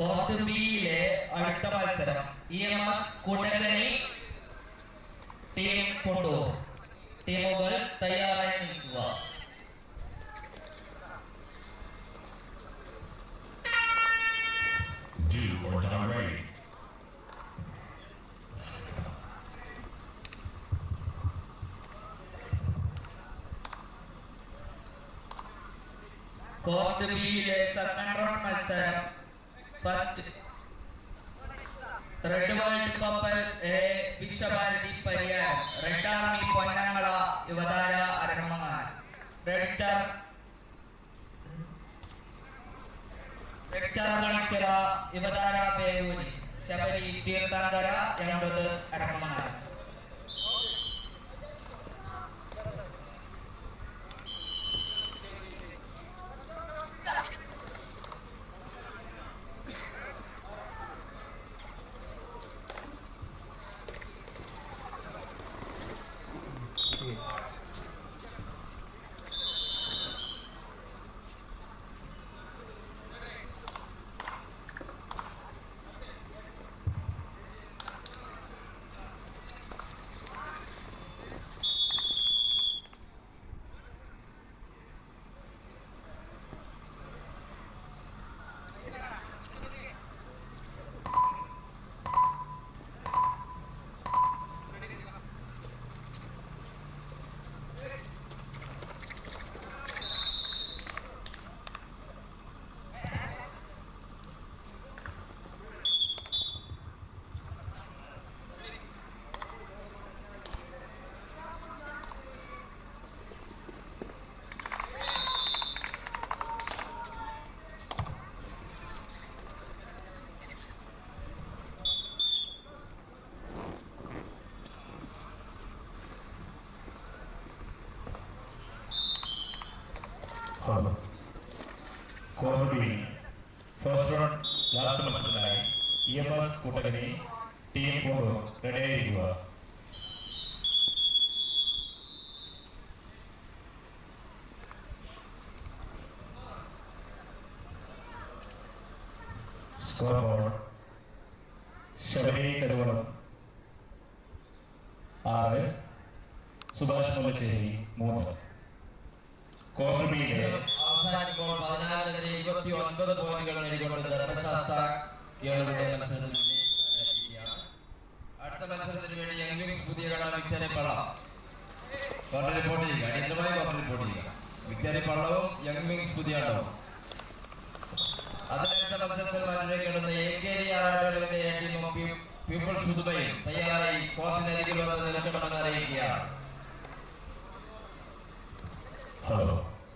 Court ബിയിലെ അടുത്ത മത്സരം EMS കൂട്ടക്കണി ടീം കൊണ്ടൂർ. ടീമുകൾ തയ്യാറായി നിൽക്കുക. കോർട്ട് ബിയിലെ സെക്കൻഡ് റൗണ്ട് മത്സരം first red world cup Vishwabharathi Pariyaram red army പൊന്നങ്ങള യുവതാര അരങ്ങമാൻ റെഡ് സ്റ്റാർ കളിച്ചിറ യുവതാര പേരൂരി ശബരി തീർത്ഥാങ്കര എന്നത് അരങ്ങമാൻ. ഫസ്റ്റ് റൗണ്ട് ലാസ്റ്റ് മത്സരത്തിനായി EMS കൂട്ടക്കണി ടീം കൊണ്ടൂർ റെഡിയായിരിക്കുക. Score board Sabari Karuvalam 6, Subhash Mullassery 3. Court ബിയിലെ അവസാനിക്കുമ്പോൾ 14-29 പോയിന്റുകൾ നേടിക്കൊണ്ട് ധർമ്മശാസ്ത്ര മത്സരത്തിൽ അടുത്ത മത്സരത്തിന് വേണ്ടി യങ് വിങ്സ് പുതിയ കട വിക്ടറി പള്ളം റിപ്പോർട്ട് ചെയ്യുക. അടിയന്തരമായി റിപ്പോർട്ട് ചെയ്യുക. വിക്ടറി പള്ളവും യങ് വിങ്സ് പുതിയ കടവും. അതിനടുത്ത മത്സരത്തിൽ മത്സരിക്കുന്ന ടീമും പീപ്പിൾസ് പുതുമയും തയ്യാറായി കോർട്ടിനരികിൽ വന്ന് നിൽക്കണമെന്ന് അറിയിക്കുകയാണ്.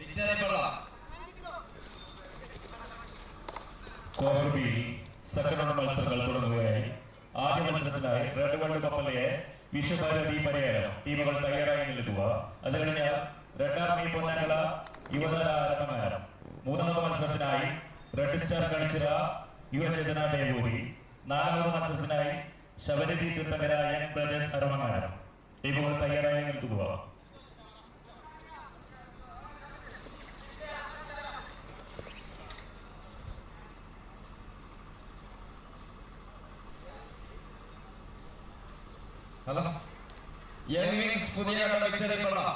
വിക്ടറി പള്ളം കോർട്ട് ബി സെക്കൻഡ് റൗണ്ട് മത്സരങ്ങൾ തുടങ്ങുകയായി. ആദ്യ മത്സരത്തിനായി റെഡ് വേൾഡ് കപ്പിലെ വിശ്വഭാരതി പരിയാരം ടീമുകൾ തയ്യാറായി നിൽക്കുക. അത് കഴിഞ്ഞാൽ റെഡ് ആർമി പൊന്നങ്ങള യുവതാര അരങ്ങമാനം. മൂന്നാമത്തെ മത്സരത്തിനായി റെഡ് സ്റ്റാർ കളിച്ചിറ യുവചേതന ദേവൂരി. നാലാമത്തെ മത്സരത്തിനായി ശബരി തീർത്ഥങ്കര യങ് ബ്രദേഴ്സ് അരങ്ങമാനം. ടീമുകൾ തയ്യാറായി നിൽക്കുക. ഹലോ, യങ് വിങ്സ് പുതിയ വിക്ടറി പള്ളം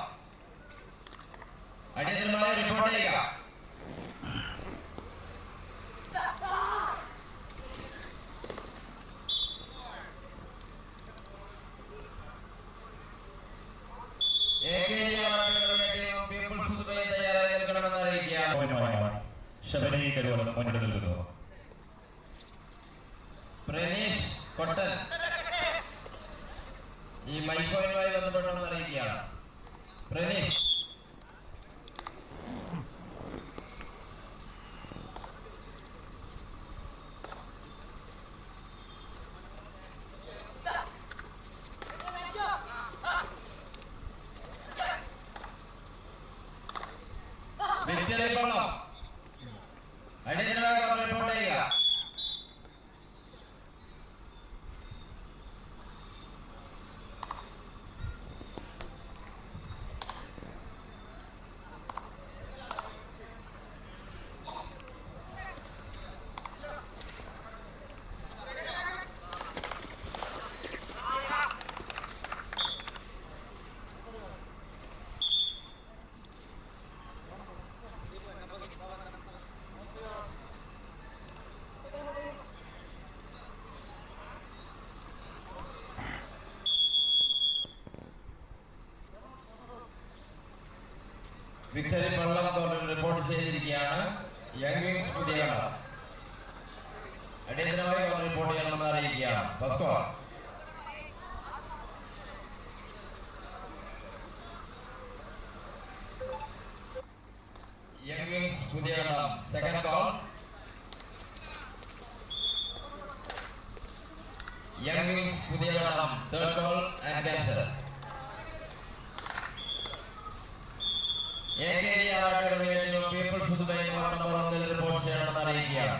അടിയന്തരമായി റിപ്പോർട്ട് ചെയ്യുക. പീപ്പിൾസ് പുതുമയും തയ്യാറായി നിൽക്കണമെന്ന് അറിയിക്കുകയാണ്. ശബരി കരുവളം മുന്നിട്ട് നിൽക്കുന്നു. പ്രനീഷ് കൊട്ടൻ ഈ മൈക്കോയുമായി ബന്ധപ്പെട്ടെന്ന് അറിയിക്കുകയാണ്. പ്രനീഷ് വിക്ടറി പള്ളം അടിയന്തരമായി റിപ്പോർട്ട് ചെയ്യുക. വിക്ടറി പള്ളം കോർണറിൽ റിപ്പോർട്ട് ചെയ്തിരിക്കുകയാണ്. യങ് വിങ്സ് പുതിയകട അടിയന്തരമായി കോർണർ റിപ്പോർട്ട് ചെയ്യണമെന്ന് അറിയിക്കുകയാണ്. First call young wings Puthiyakada. Second call young wings Puthiyakada. Third call and cancer. People's number 1 report ചെയ്യണമെന്ന് അറിയിക്കുകയാണ്.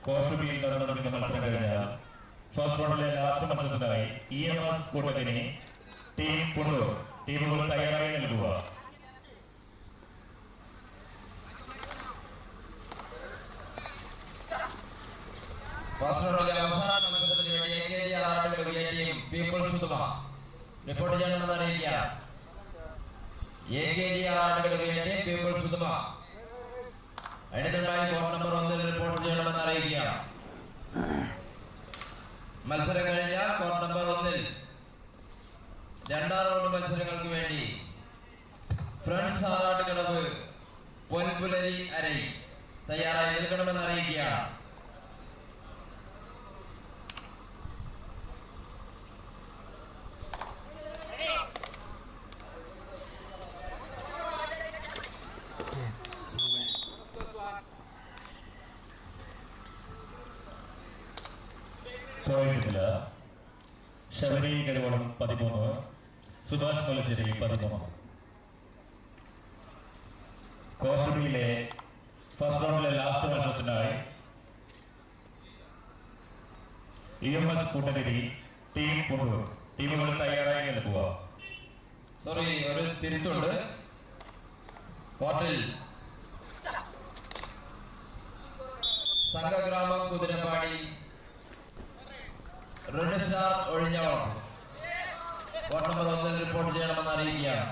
കോർട്ട് ബിയിൽ നടന്നുകൊണ്ടിരിക്കുന്ന മത്സരം കഴിഞ്ഞാൽ ഫസ്റ്റ് റൗണ്ടിലെ ലാസ്റ്റ് മത്സരത്തിനായി EMS കൂട്ടത്തിന് ടീം പുണ്ടൂർ ടീമുകൾ തയ്യാറായി നൽകുക. ഫസ്റ്റ് റൗണ്ടിലെ അവസാന മത്സരത്തിന് വേണ്ടി ടീം പീപ്പിൾസ് റിപ്പോർട്ട് ചെയ്യണമെന്ന് അറിയിക്കുക. പീപ്പിൾസ് അടിയന്തരമായി കോർട്ട് നമ്പർ 1 റിപ്പോർട്ട് ചെയ്യണമെന്ന് അറിയിക്കുക. മത്സരം കഴിഞ്ഞാൽ കോർട്ട് നമ്പർ 1 രണ്ടാം റൗണ്ട് മത്സരങ്ങൾക്ക് വേണ്ടി ഫ്രണ്ട്സ് ആറാട്ടുകടവ് പൊൻപുലരി അരൈ തയ്യാറായി നിൽക്കണമെന്ന് അറിയിക്കുക. ശബരി കരുവളം 13, സുഭാഷ് മലച്ചേരി 13. കോർട്ട് ബിയിലെ ഫസ്റ്റ് റൗണ്ടിലെ ലാസ്റ്റ് മത്സരത്തിനായി EMS കൂട്ടഗിരി ടീം പുണ്ടൂർ ടീമുകൾ തയ്യാറായി നൽകുക. സോറി, ഒരു തിരുത്തുണ്ട്. കോർട്ടിൽ സംഘഗ്രാമം കുതിരപ്പാടി റെഡ് സ്റ്റാർ ഒഴിഞ്ഞവർ കോർട്ട് നമ്പർ 1 റിപ്പോർട്ട് ചെയ്യണമെന്ന് അറിയിക്കുകയാണ്.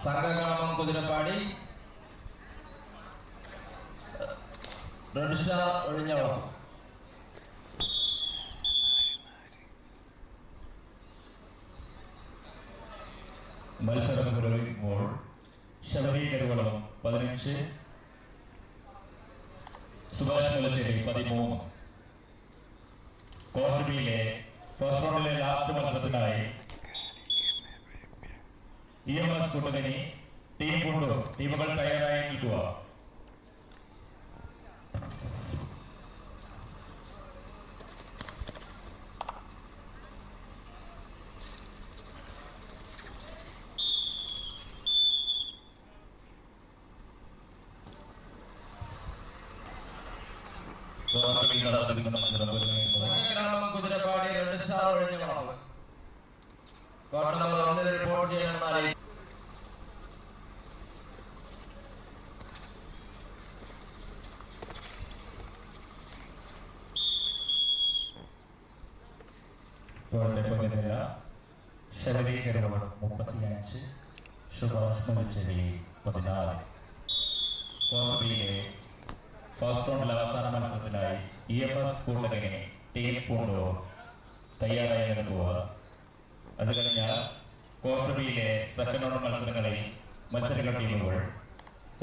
സംഘഗ്രാമം കുതിരപ്പാടി റെഡ് സ്റ്റാർ ഒഴിഞ്ഞവർ. മത്സരം പുരോഗമിക്കുമ്പോൾ ശബരി കരുവളം 15, സുഭാഷ് മലച്ചേരി 13. കോർട്ട് ബിയിലെ ഫസ്റ്റ് റൗണ്ടിലെ ലാസ്റ്റ് മത്സരത്തിനായി EMS കൂട്ടഗിരി ടീം പുണ്ടൂർ ടീമുകൾ തയ്യാറായി നിൽക്കുക. കുതിരപ്പാടി റെഡ് സ്റ്റാർ ഒഴിഞ്ഞ വളവ് കോർട്ട് നമ്പർ 1 റിപ്പോർട്ട് ചെയ്യണമെന്ന് അറിയിക്കും. ശബരി കരുവളം 35, സുഭാഷ് മലച്ചേരി 14. കോർട്ട് ബിയിലെ ഫസ്റ്റ് റൗണ്ടിലെ അവസാന മത്സരത്തിനായി EMS കൂട്ടഗിരി ടീം പുണ്ടൂർ തയ്യാറായി നൽകുക. അത് കഴിഞ്ഞാൽ കോർട്ട് ബിയിലെ സെക്കൻഡ് റൗണ്ട് മത്സരങ്ങളിൽ മത്സരിക്കുന്ന ടീമുകൾ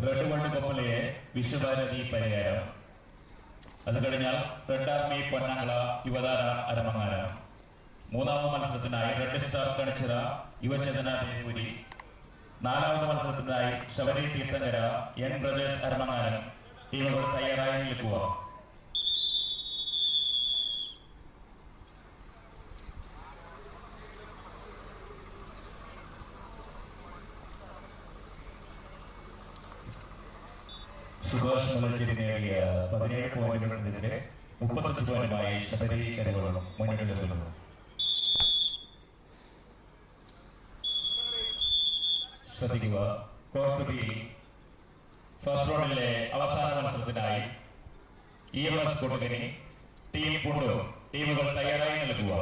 റെഡ് വണ്ട് കൊപ്പലയെ വിശ്വഭാരതി പരിഹാരം, അത് കഴിഞ്ഞാൽ റെഡ് ആർമി പൊന്നാങ്കള യുവതാര അരമങ്ങാനം. മൂന്നാമത് മത്സരത്തിനായി റെഡ് സ്റ്റാർ കണിച്ചിറ യുവചേതന ദേവപുരി. നാലാമത് മത്സരത്തിനായി ശബരി തീർത്ഥങ്കര Young Brothers അരമങ്ങാനം ടീമുകൾ തയ്യാറായി നിൽക്കുക. സുഭാഷ് മലച്ചേരി നേടിയ 17 പോയിന്റുകൾക്കെതിരെ 35 പോയിന്റുമായി ശബരി കരുവളം മുന്നിട്ട് നിൽക്കുന്നു. ശ്രദ്ധിക്കുക, കോർട്ട് ബിയിൽ ഫസ്റ്റ് റൗണ്ടിലെ അവസാന മത്സരത്തിനായി EMS കൂട്ടഗിരി ടീം പുണ്ടൂർ ടീമുകൾ തയ്യാറായി നൽകുക.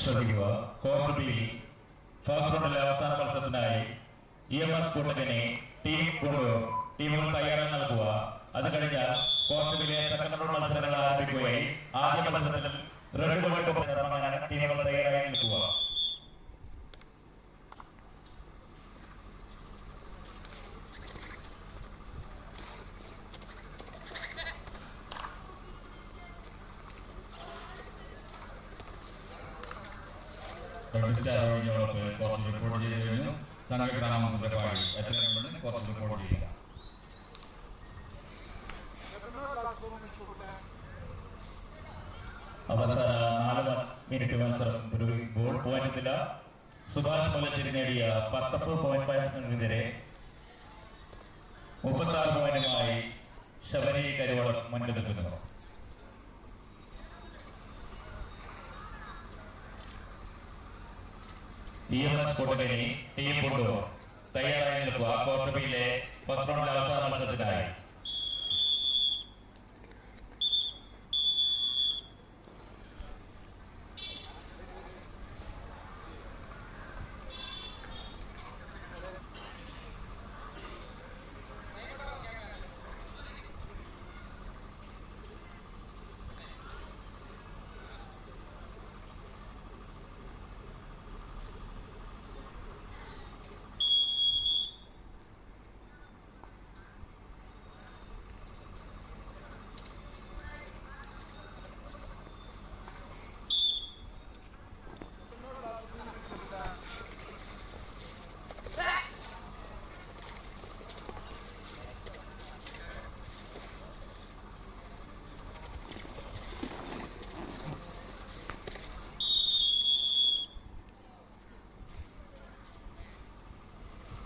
ശ്രദ്ധിക്കുക. ക്വാർട്ടർ ബി ഫസ്റ്റ് റൗണ്ടിലെ അവസാന മത്സരത്തിനായി EMS കൂട്ടത്തിനെ ടീമുകൾ തയ്യാറായി നൽകുക. അത് കഴിഞ്ഞാൽ ക്വാർട്ടർ ബിയിലെ സെക്കൻഡ് റൗണ്ട് മത്സരങ്ങൾ ആരംഭിക്കുകയും ആദ്യ മത്സരത്തിലും റെഡ് വേൾഡ് കപ്പ് ഇറങ്ങാൻ ടീമുകൾ തയ്യാറായി നിൽക്കുക. കുറച്ച് റിപ്പോർട്ട് ചെയ്ത് കഴിഞ്ഞു. സംഘഗ്രാമം പരിപാടി എത്രയും പെട്ടെന്ന് കുറച്ച് റിപ്പോർട്ട് ചെയ്യുക. അവസാന 4 മിനിറ്റ് മത്സരം ബോൾ പോയിന്റില്ല. സുഭാഷ് മുല്ലശ്ശേരി നേടിയ 19 പോയിന്റിനെതിരെ 36 പോയിന്റുമായി ശബരി കരിവളം മുന്നിൽ നിൽക്കുന്നു. EMS കൂട്ടത്തിനെ ടീം കൊണ്ടുപോകും തയ്യാറായി നിൽക്കുക. ക്വാർട്ടർ ബിയിലെ ഫസ്റ്റ് റൗണ്ടിലെ അവസാന മത്സരത്തിനായി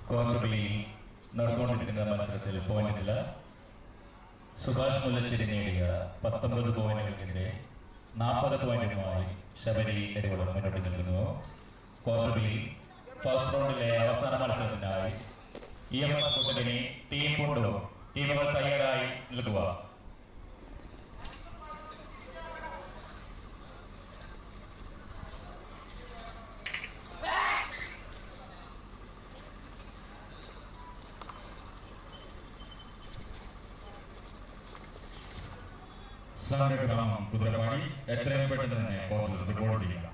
ക്വാർട്ടർ ബിയിൽ നടന്നുകൊണ്ടിരിക്കുന്ന മത്സരത്തിൽ പോയിന്റില്ല. സുഭാഷ് മുല്ലശ്ശേരി നേടിയ 19 പോയിന്റുകൾക്കെതിരെ 40 പോയിന്റുമായി ശബരി കരിവളം മുന്നോട്ട് നിൽക്കുന്നു. ക്വാർട്ടർ ബിയിൽ ഫസ്റ്റ് റൗണ്ടിലെ അവസാന മത്സരത്തിനായി EMS കൂട്ടത്തിനെ ടീം കൊണ്ടുപോകും ടീമുകൾ തയ്യാറായി നിൽക്കുക. സംഘഗ്രാമം കുതിരപ്പാടി എത്രയും പെട്ടെന്ന് തന്നെ കോർട്ടിൽ റിപ്പോർട്ട് ചെയ്യുക.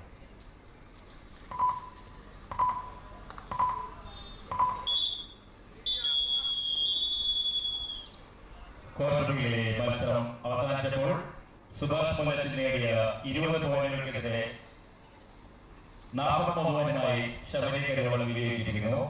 ക്വാർട്ടർ ബിയിലെ മത്സരം അവസാനിച്ചപ്പോൾ സുഭാഷ് മുല്ലശ്ശേരി നേടിയ 20 പോയിന്റുകൾക്കെതിരെ 40 പോയിന്റുമായി ശബരി കരിവളം വിജയിച്ചിരിക്കുന്നു.